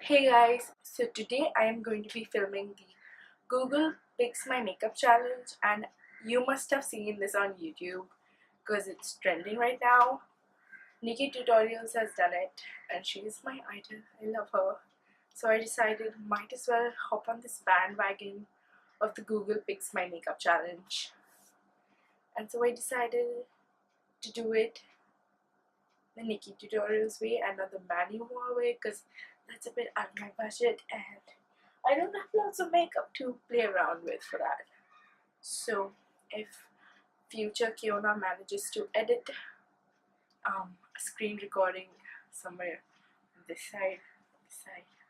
Hey guys, so today I am going to be filming the Google Picks My Makeup Challenge, and you must have seen this on YouTube because it's trending right now. Nikkie Tutorials has done it and she is my idol. I love her. So I decided might as well hop on this bandwagon of the Google Picks My Makeup Challenge. And so I decided to do it the Nikkie Tutorials way and not the manual way because that's a bit out of my budget and I don't have lots of makeup to play around with for that. So if future Keona manages to edit a screen recording somewhere on this side,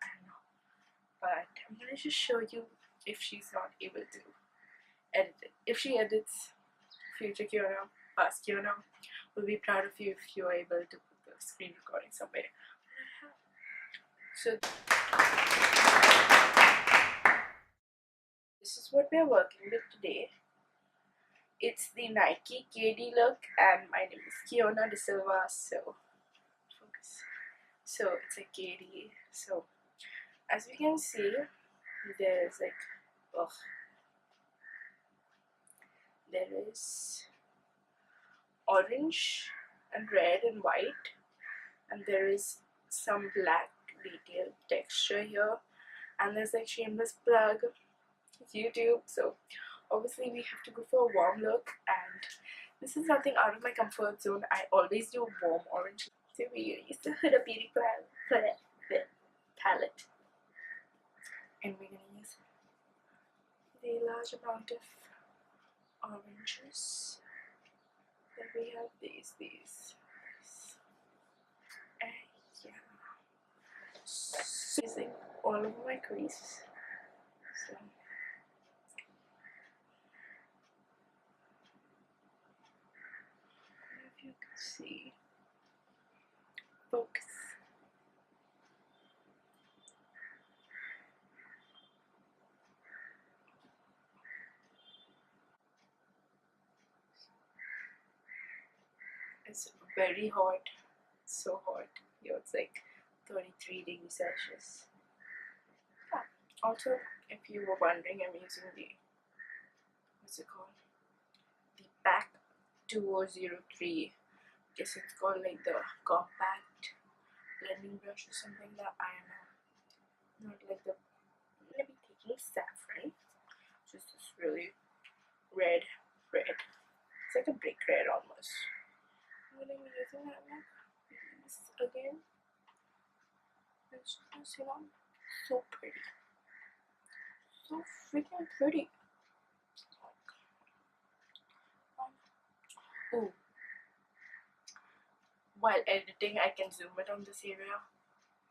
I don't know. But I'm gonna just show you if she's not able to edit it. If she edits, future Keona, past Keona will be proud of you if you're able to put the screen recording somewhere. So this is what we are working with today. It's the Nike KD look and my name is Keona De Silva, so focus. So it's a KD. So as we can see, there's like, there is orange and red and white, and there is some black detailed texture here, and there's like shameless plug. It's YouTube, so obviously we have to go for a warm look, and this is nothing out of my comfort zone. I always do warm orange. So we use the Huda Beauty palette, and we're gonna use the large amount of oranges. Then we have these, and yeah, so using all over my crease. So if you can see, focus. It's very hot, so hot. Here it's like 33 degrees Celsius. Yeah. Also, if you were wondering, I'm using the, what's it called? The PAC 2003. Guess it's called like the compact blending brush or something that I am not like the. I'm gonna be taking saffron, just this really red. It's like a brick red almost. I'm gonna be using that one. This again. It's just, you know, so pretty. So freaking pretty. Ooh. While editing, I can zoom it on this area.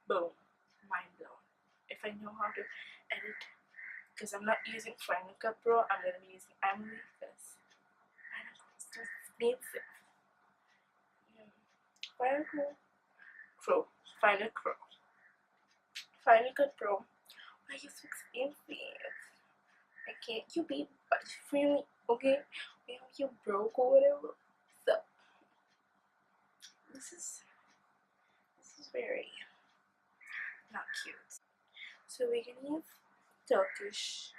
Boom. Mind blown. If I know how to edit, because I'm not using Final Cut Pro, I'm going to be using iMovie because Final Cut is so expensive. Final Cut Pro. Why are you so expensive? I can't you be budget friendly, okay? Maybe you're broke or whatever. So this is very not cute. So we're gonna use Turkish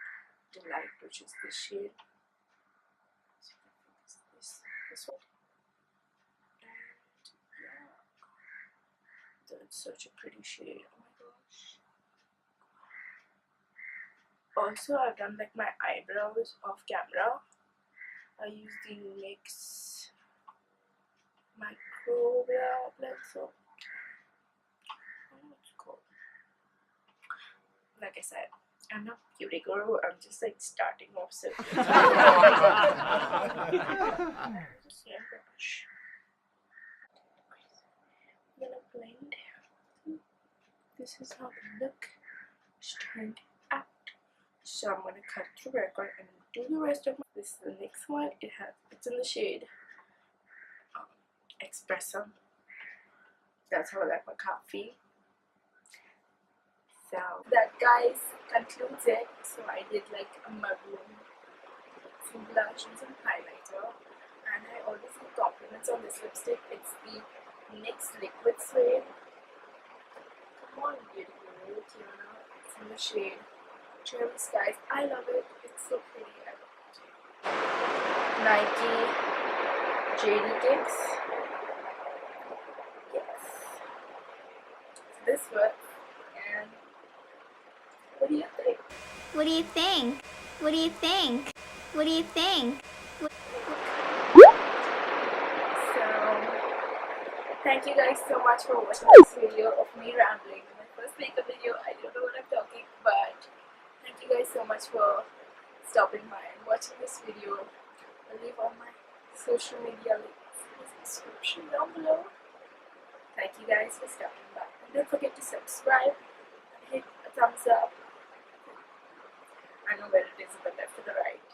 Delight, which is this shade. This one. And yeah, that's such a pretty shade. Oh my gosh. Also, I've done like my eyebrows off camera. I use the NYX micro brow pencil. I don't know what it's called. Like I said, I'm not beauty guru. I'm just like starting off, so just brush. I'm gonna blend. This is how the look is turned out. So I'm gonna cut the record and do the rest of my. This is the next one. It's in the shade Espresso. That's how I like my coffee. So that, guys, concludes it. So I did like a maroon, some blush and some highlighter, and I always get compliments on this lipstick. It's the NYX Liquid Suede. Come on, beautiful. in the shade Cherry Skies. I love it. It's so pretty. I love it. Nike JD Kicks. Yes. So this works. And what do you think? What do you think? What do you think? What do you think? So, thank you guys so much for watching this video of me rambling. My first makeup video, I don't know what I'm talking, but thank you guys so much for stopping by and watching this video. I'll leave all my social media links in the description down below. Thank you guys for stopping by. And don't forget to subscribe and hit a thumbs up. I know where it is, but left to the right.